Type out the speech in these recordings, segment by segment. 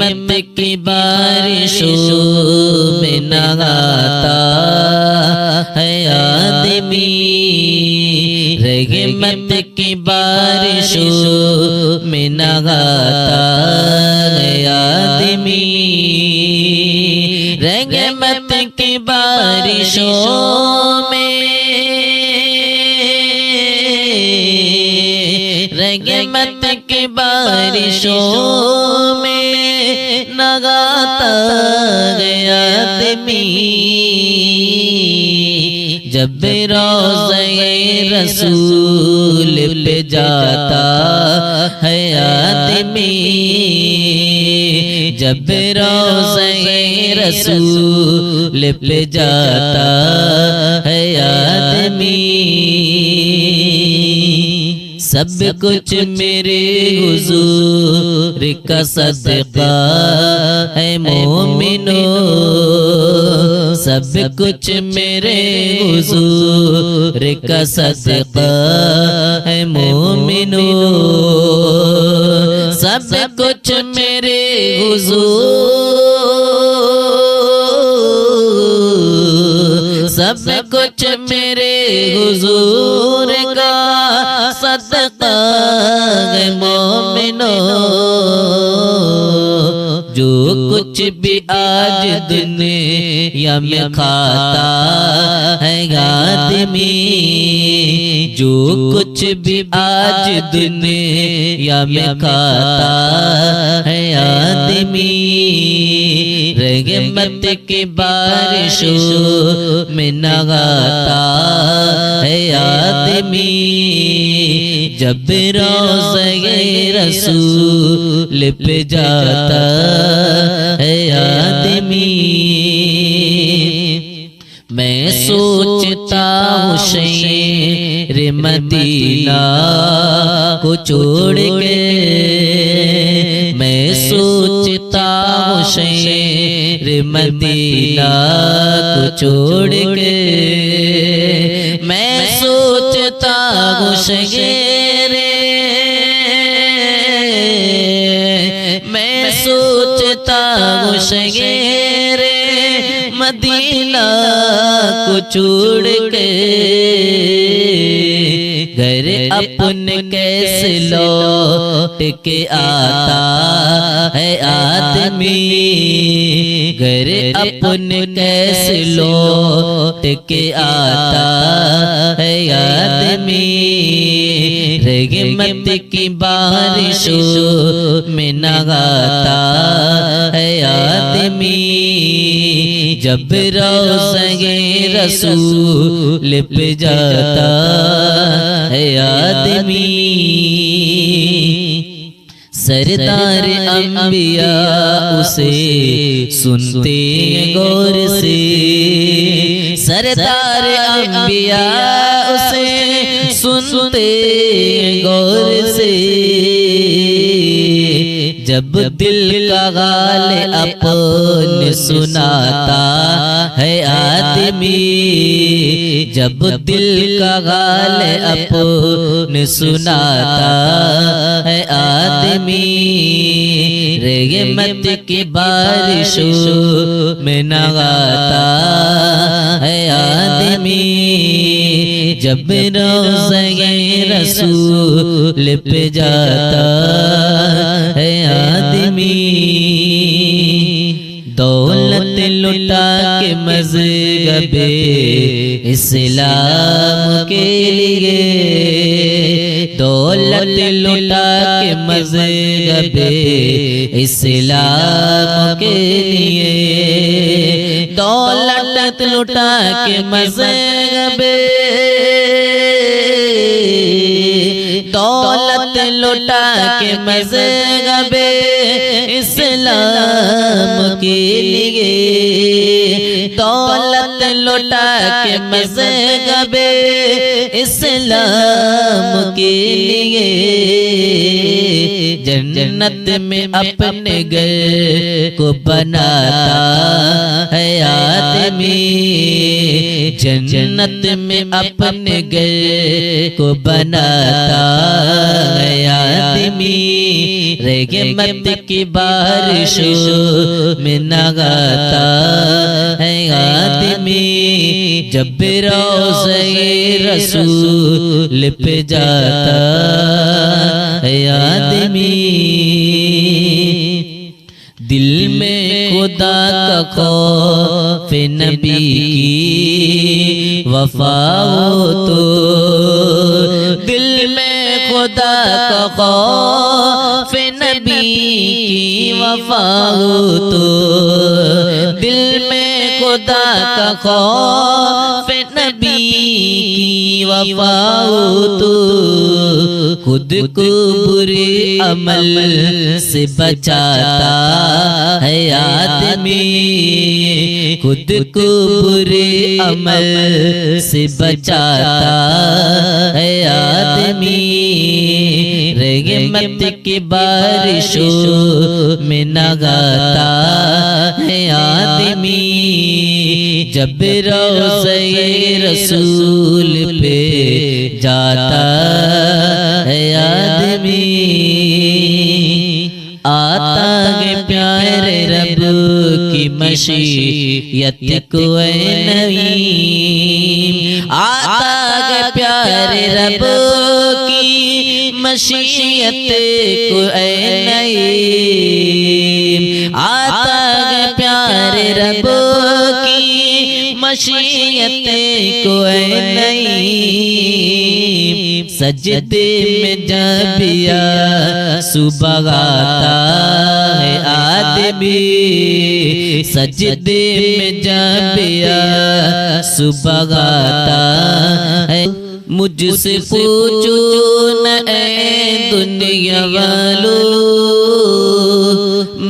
रहमत की बारिशों में नहाता है आदमी, रहमत की बारिशों में नहाता है आदमी, रहमत की बारिशों में, रहमत की बारिशों में नगाता गया आदमी, जब रोज़े रसूल पे जाता है आदमी, जब रोज़े रसूल पे जाता है आदमी, सब कुछ मेरे हुजूर का सदका है मोमिनो, सब कुछ मेरे हुजूर का सदका है मोमिनो, सब कुछ मेरे हुजूर, सब कुछ मेरे हुजूर का सदका है मोमिनो, जो कुछ भी आज दुनिया में खाता है आदमी, जो कुछ भी आज दुनिया में खाता है आदमी, रहमत की बारिशों में नहाता है आदमी, जब रोज़े रसूल पे जाता है आदमी। मैं सोचता हूँ शहर मदीना को छोड़ के, मैं सोचता हूँ शहर मदीना को छोड़ के, मैं सोचता हूँ शहर, मैं सोचता हूँ शहर मदीना को छोड़ के, घर अपने कैसे लौट के आता है आदमी, घर अपने कैसे लौट के आता है आदमी, रहमत की बारिशों में नहाता है आदमी, जब रोज़े रसूल पे जाता है आदमी। सरदार अंबिया उसे सुनते गौर से, सरदार अंबिया उसे सुनते गौर से, जब दिल का गाल अपन सुनाता है आदमी, जब दिल का गाल अपन सुनाता है आदमी, रहमत की बारिशों में नहाता है आदमी, जब रोज़े रसूल पे जाता है आदमी। दौलत लुटा के मज़हबे इस्लाम के लिए, दौलत लुटा के मज़हबे इस्लाम के लिए, दौलत लुटा के मज़हबे, दौलत लुटा के मज़हबे इस्लाम के लिए, दौलत लुटा के मज़हबे इस्लाम के लिए, जन्नत में अपने घर को बनाता है आदमी, जन्नत में अपने घर को बनाता है आदमी, रहमत की बारिशों में नगाता है आदमी। जब रोज़े रसूल पे जाता है आदमी, दिल में खुदा का खौफ नबी की वफा हो तो, दिल में खुदा का खौफ नबी की वफा हो तो, दिल में खुदा का खौफ नबी की वफा हो तो, खुद को बुरे अमल से बचाता है आदमी, खुद को बुरे अमल से बचाता है आदमी। रहमत की बारिशों में नगाता है आदमी, जब रोज़े रसूल पे जाता है आदमी। आता है प्यारे रब की मशीयत को ऐ नईम, आता है प्यारे रब की मशीयत को ऐ नईम, आता है प्यारे रब की मशीयत को ऐ नईम। सजदे में जबिया सुबह आता है आदमी, सजदे में जबिया सुबह आता है। मुझसे पूछो न ऐ दुनिया वालों,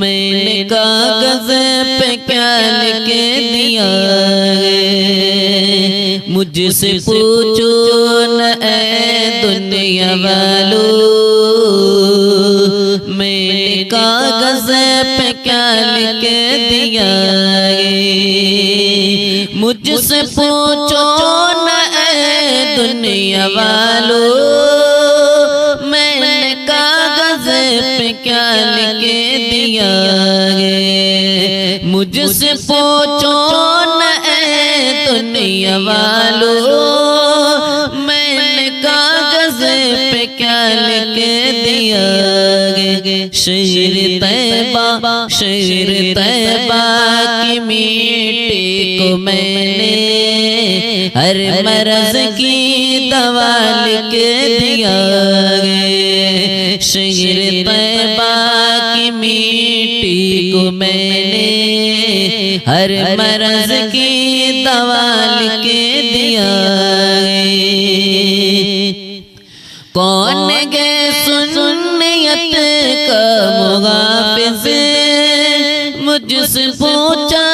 मैंने कागज़ पे क्या लिख दिया है। मुझसे पूछो न ऐ दुनिया वालों, मैंने कागज़ पे क्या लिख दिया है। मुझसे पूछो न ऐ दुनिया वालों, मैंने कागज़ पे क्या लिख दिया है। मुझसे पूछो न ऐ दुनिया वालों, मैंने कागज़ पे क्या लिख दिया है। शेर तैबा, शेर तैबा की मिट्टी को मैंने हर मरज़ की दवा लिख दिया है। शेर तैबा की मिट्टी को मैंने हर मरज़ की दवा लिख दिया है। कौन गे सुन्नियत का मुहाफ़िज़, मुझसे पूछा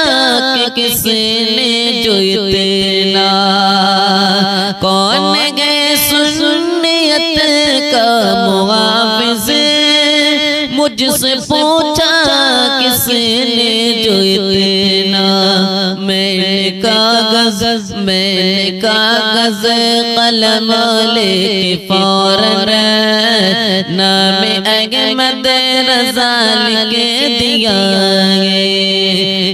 कि किसने जो इतना। कौन गे सुन्नियत का मुहाफ़िज़, मुझसे पूछा किसने जो इतना। मैंने कागज़, मैंने कागज़ कलम लेके फौरन नाम अहमद रज़ा लिख दिया है।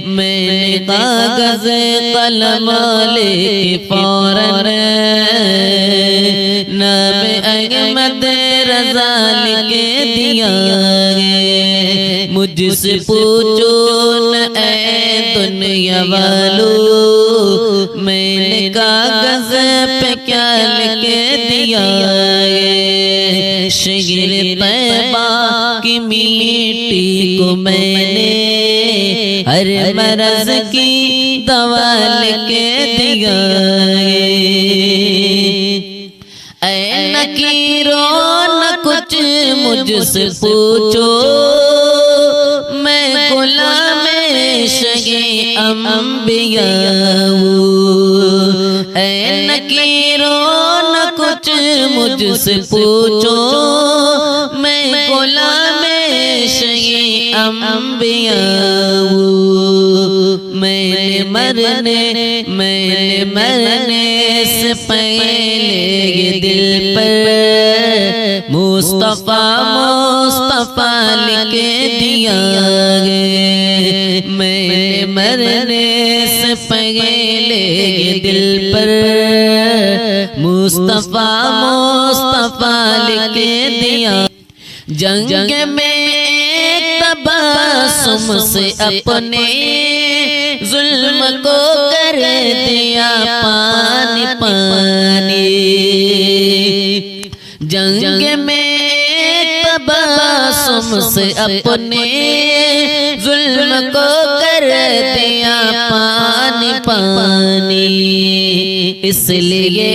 मैंने कागज़ कलम लेके फौरन नाम अहमद रज़ा लिख दिया है। मुझसे पूछो न ऐ दुनिया वालों, मैंने कागज़ पे क्या लिख दिया है। शेर तैबा की मिट्टी को मैंने हर मरज़ की दवा लिख दिया है। ऐ नकीरो न कुछ मुझसे पूछो, मैं गुलाम शगे अंबिया हूँ। ऐ नकीरो न कुछ मुझसे पूछो, मैं गुलाम शगे अंबिया हूँ। मैं मैंने मरने से पहले ये दिल पर मुस्तफा मुस्तफा लिख दिया गे। मैंने मरने से पहले ये दिल पर मुस्तफा मुस्तफा लिख दिया। जंग में तबस्सुम से अपने जुल्म को कर दिया पानी पानी। जंग में तबस्सुम से अपने जुल्म को कर दिया पानी पानी। इसलिए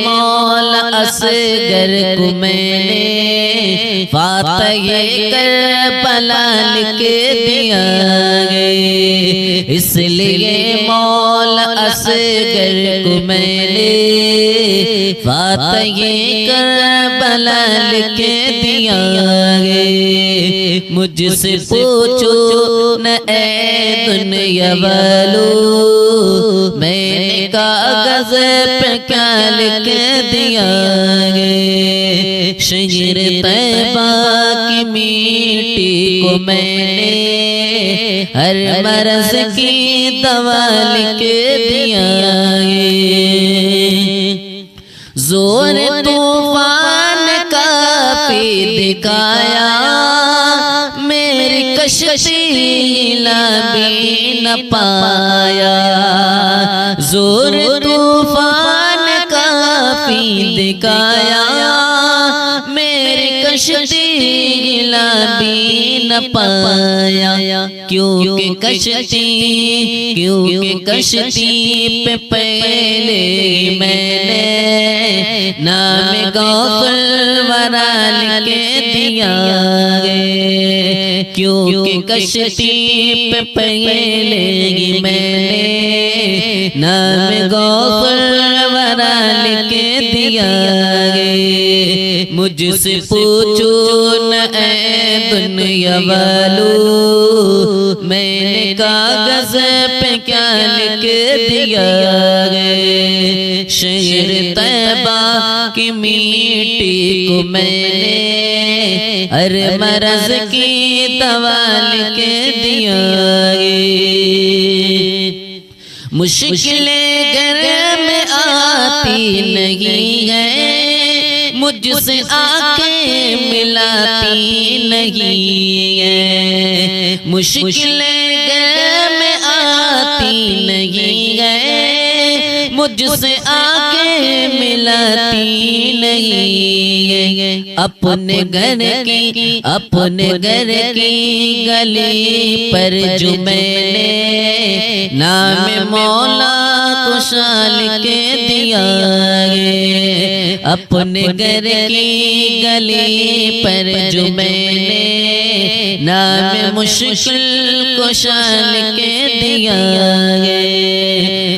मौला असगर को मैंने फातह करबला लिख दिया गे। इसलिए मौला असगर को मैंने फातह करबला लिख दिया गे। मुझसे पूछो न ए दुनिया वालों, मैंने कागज पे क्या लिख दिया गे। शजर तैबा की मिट्टी को मैंने हर मर्ज की दवा लिख दिया गे। जोर तूफान काफी दिखाया, मेरी कश्ती हिला भी न पाया। जोर तूफान काफी दिखाया, मेरी कश्ती हिला भी न पाया। क्योंकि कश्ती पे पहले मैंने नाम गौफुल वरा लिख दिया गे। क्योंकि कश्ती पे पहले मैंने नाम गौफुल वरा लिख दिया गे। मुझसे पूछो न ए दुनिया वालों, मैंने कागज पे क्या लिख दिया गे। शहर तैबा की मिट्टी को मैंने हर मर्ज की दवा लिख दिया गे। मुश्किलें घर में आती नहीं है, मुझसे आंखें मिलाती नहीं है। मुश्किलें घर में आती नहीं है, मुझसे आंखें मिलाती नहीं है। अपने घर की गली पर जो मैंने नाम मौला को शाल के दिया गे। अपने घर की गली पर जो मैंने नाम मुश्किल को शाल के दिया गे।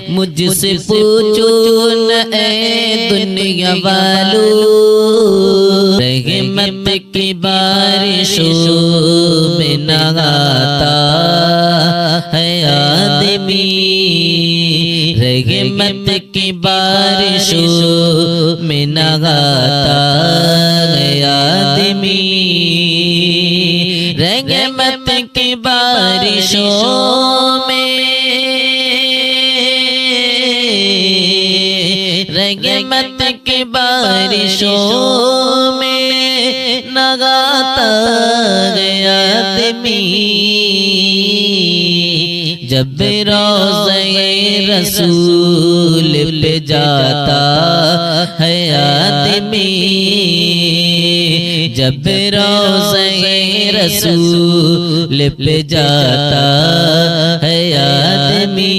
मुझसे पूछो न ए दुनिया वालों, रहमत की बारिशों में नहाता है आदमी। रहमत की बारिशों में नहाता है आदमी। रहमत की बारिशों में, रहमत की बारिशों में नगाता गया आदमी। जब रोज़े रसूल पे जाता है आदमी। जब रोज़े रसूल पे जाता है आदमी।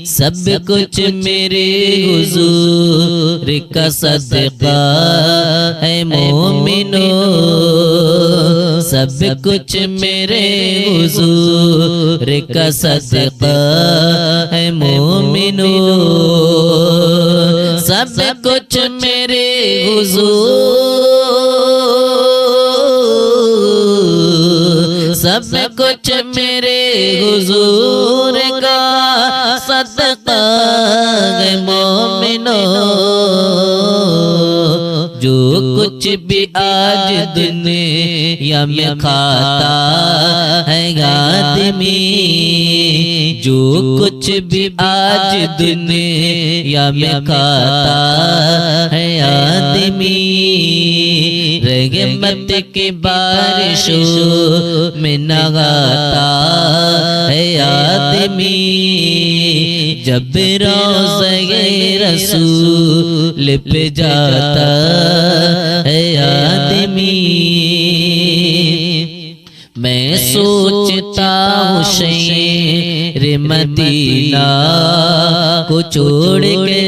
सब कुछ मेरे हुजूर का सदका है मोमिनो। सब कुछ मेरे हुजूर का सदका है मोमिनो। सब कुछ मेरे हुजूर सब कुछ मेरे हुजूर का सदका है मोमिनो। जो कुछ भी आज दुनिया में खाता है आदमी, जो कुछ भी आज दुनिया में खाता है आदमी, रहमत की बारिशों में नगाता है आदमी। जब रोज़े रसूल पे जाता है आदमी, मैं सोचता हूँ शहर मदीना को छोड़ के,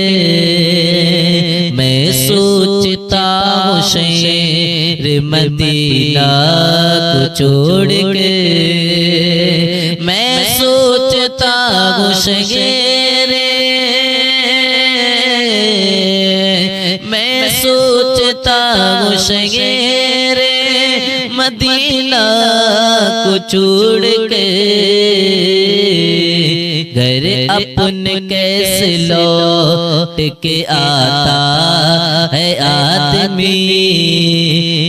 मैं सोचता हूँ शहर मदीना को छोड़ के, मैं सोचता हूँ शहर, मैं सोचता हूँ शहर मदीना को छोड़ के, घर अपने कैसे लौट के आता है आदमी,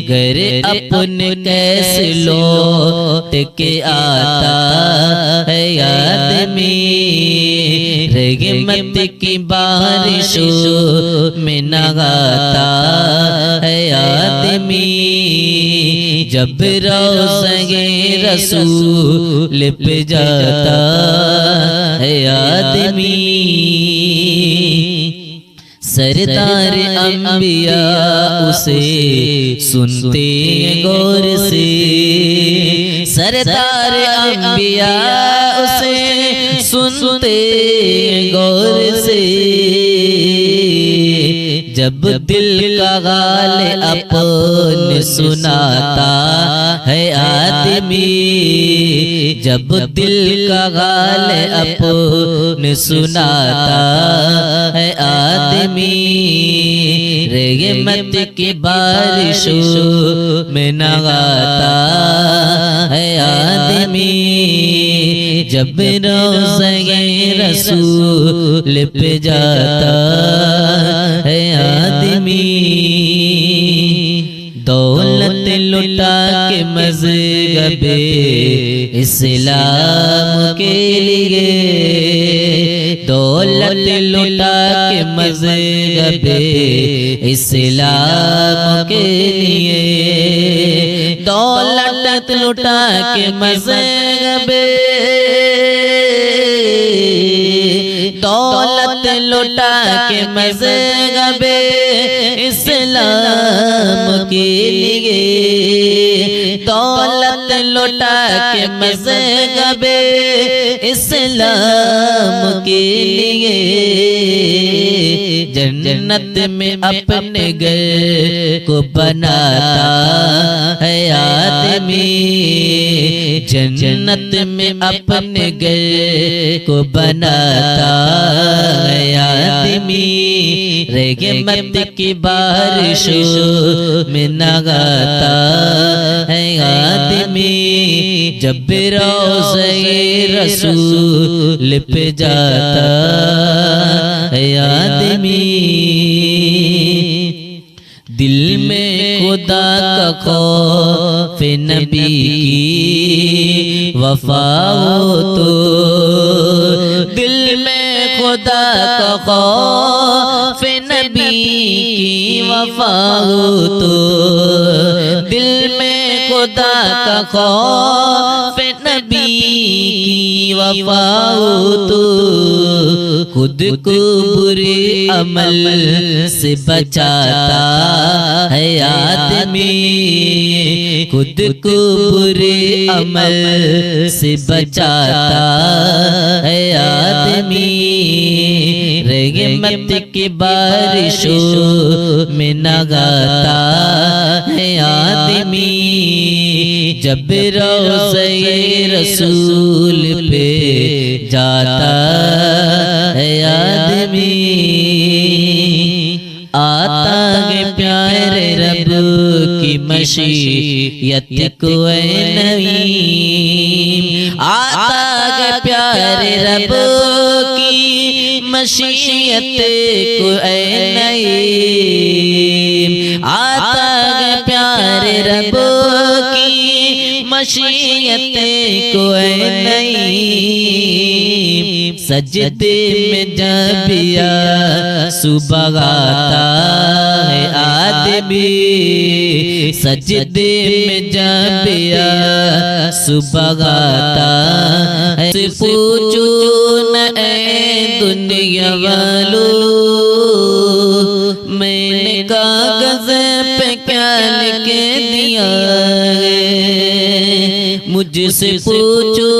घर अपने कैसे लौट के आता है आदमी। रहमत की बारिशों में नगाता है आदमी। जब रोज़े रसूल पे जाता है आदमी, सरदार अंबिया उसे सुनते गौर से, सरदार अंबिया उसे सुनते गौर से। जब दिल का गाल अपन सुनाता है आदमी, जब दिल का गाल अपन सुनाता है आदमी, रहमत की बारिशों में नगाता है आदमी। जब रोज़े रसूल पे जाता है आदमी, दौलत लुटा के मज़हबे इस्लाम के लिए, दौलत लुटा के मज़हबे इस्लाम के लिए, दौलत लुटा के मज़हबे, दौलत लुटा के मज़हबे इस्लाम के लिए, दौलत लुटा के मज़हबे इस्लाम के लिए। जन्नत में अपने घर को बनाता है आदमी, जन्नत में अपने घर को बनाता है आदमी। रहमत की बारिशों में नगाता है आदमी। जब रोज़े रसूल पे जाता है आदमी, दिल में खुदा का खौफ नबी की वफा हो तो, दिल में खुदा का खौफ नबी की वफा हो तो, दिल में खुदा का खौफ नबी की वफा हो तो, खुद को बुरे अमल से बचाता है आदमी, खुद को बुरे अमल से बचाता है आदमी। रहमत की बारिशों में नगाता है आदमी। जब रोज़े रसूल पे जाता है आदमी, आता है प्यारे रब की मशीयत को नईम आता है प्यारे रब की मशीयत को नईम आता है प्यारे रब की मशीयत को नईम सजदे में जब या सुबह आता है आदमी सजदे में जब या सुबह आता है पूछो न ए दुनिया वालों मैंने कागज पे क्या लिख दिया है मुझसे पूछो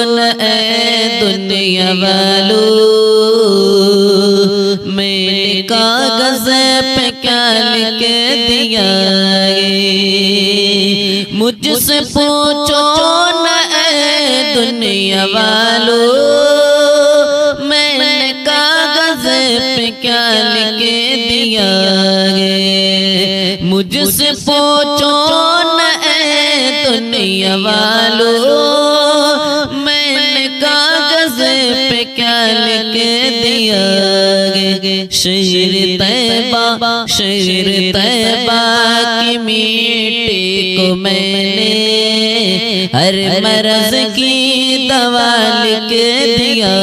न ए दुनिया वालों मैंने कागज पे क्या लिख दिया है मुझसे पूछो न ए दुनिया वालों मैंने कागज पे क्या लिख दिया है मुझसे पूछो न ए दुनिया वालों मैंने कागज पे क्या लिख दिया है शेर तैबा की मिट्टी को मैंने हर मरज की दवा लिख दिया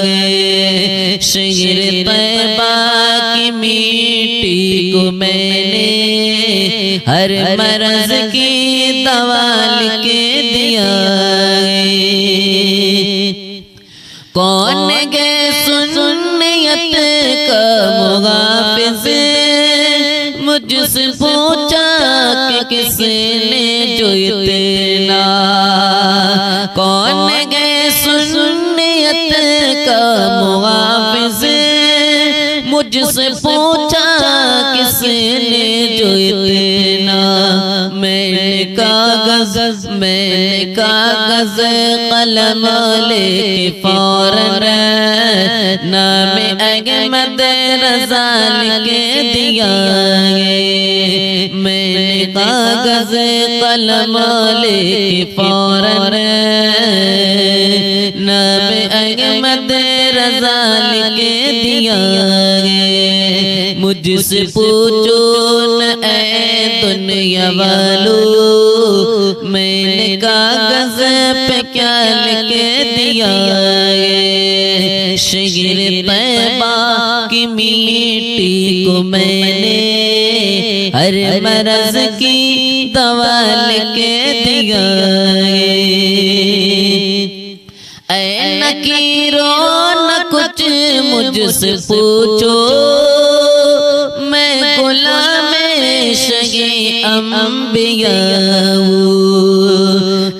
है शेर तैबा की मिट्टी को मैंने हर मरज की दवा लिख दिया है कौन गे सुन्नियत का मुहाफिज मुझसे पूछा कि किसने जो इतना कौन गे सुन्नियत का मुहाफिज मुझसे पूछा किसने जो इतना मैंने कागज कलम लेके फौरन नाम अहमद रज़ा लिख दिया है मैंने कागज कलम लेके फौरन नाम अहमद रज़ा लिख दिया है मुझसे पूछो न ए दुनिया वालों मैंने कागज पे क्या लिख दिया है शेर तैबा की मिट्टी को मैंने हर मरज की दवा लिख दिया है ऐ नकीरो न कुछ मुझसे पूछो मैं गुलाम शगे अंबिया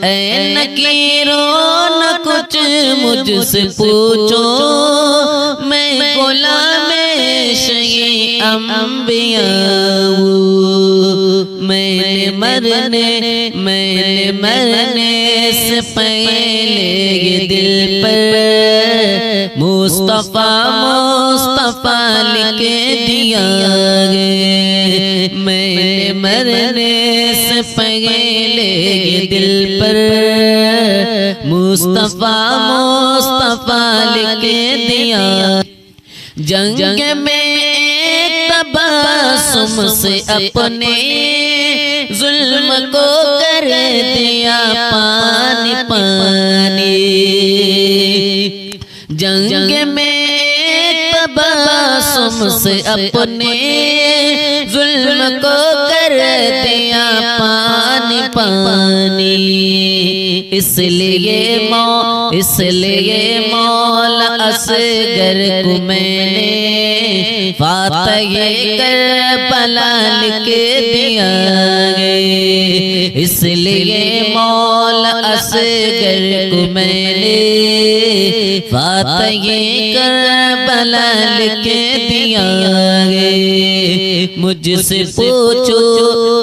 ऐ नकीरो न कुछ मुझसे पूछो मैं गुलाम शगे अंबिया मैंने मरने से पहले ये दिल पर मुस्तफा लिख दिया है मैंने मरने से पहले ये दिल पर मुस्तफा लिख दिया जंग में एक तबासुम से अपने जुल्म को कर दिया पानी पानी जंग में एक तबासुम से अपने जुल्म को कर दिया पानी पानी इसलिए मौला असगर को मैंने फातह करबला लिख दिया है इसलिए मौला असगर को मैंने फातह करबला लिख दिया है मुझसे पूछो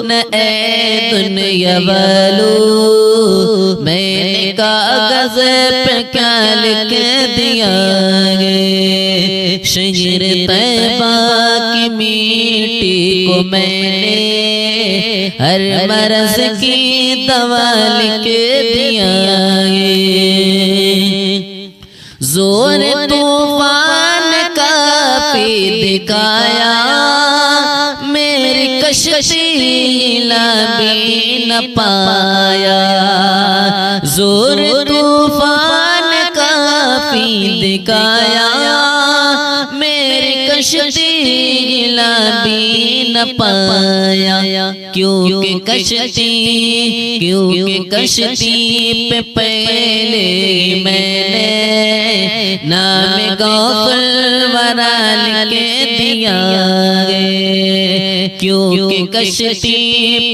न ए दुनिया वालों मैंने कागज पे क्या लिख दिया है शेर तैबा की मिट्टी को मैंने हर मरज की दवा लिख दिया है। जोर तूफान का पे दिखाया, मेरी कश्ती हिला भी न पाया। जोर तूफान का पे दिखाया, मेरी कश्ती हिला भी न पाया। क्योंकि कश्ती पे पहले मैंने नाम गौफुल वरा लिख दिया है। क्योंकि कश्ती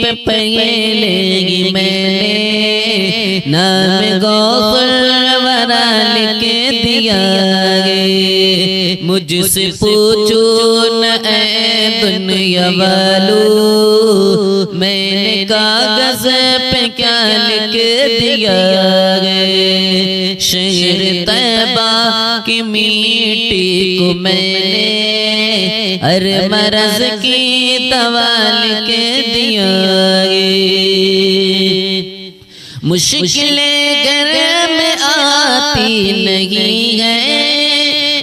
पे पहले मैंने नाम गौफुल वरा लिख दिया है। मुझसे पूछो न ऐ दुनिया वालो, मैंने कागज पे क्या लिख दिया है। शहर तैबा की मिट्टी को मैंने हर मरज की दवा लिख दिया है। मुश्किलें घर में आती नहीं है,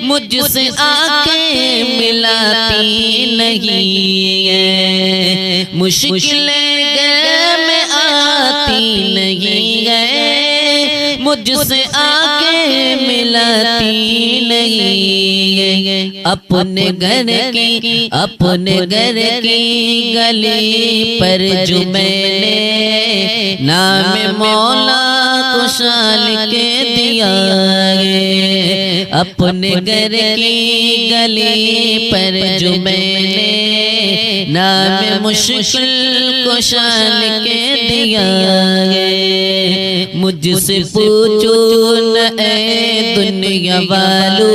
मुझसे आंखें मिलाती नहीं है। मुश्किलें घर में आती नहीं है, मुझसे आंखें मिलाती नहीं है। अपने घर की गली पर जो मैंने नाम मौला को शाल के दिया है। अपने घर की गली पर जो मैंने नाम मुश्किल को शाल के दिया है। मुझसे पूछो न ऐ दुनिया वालों,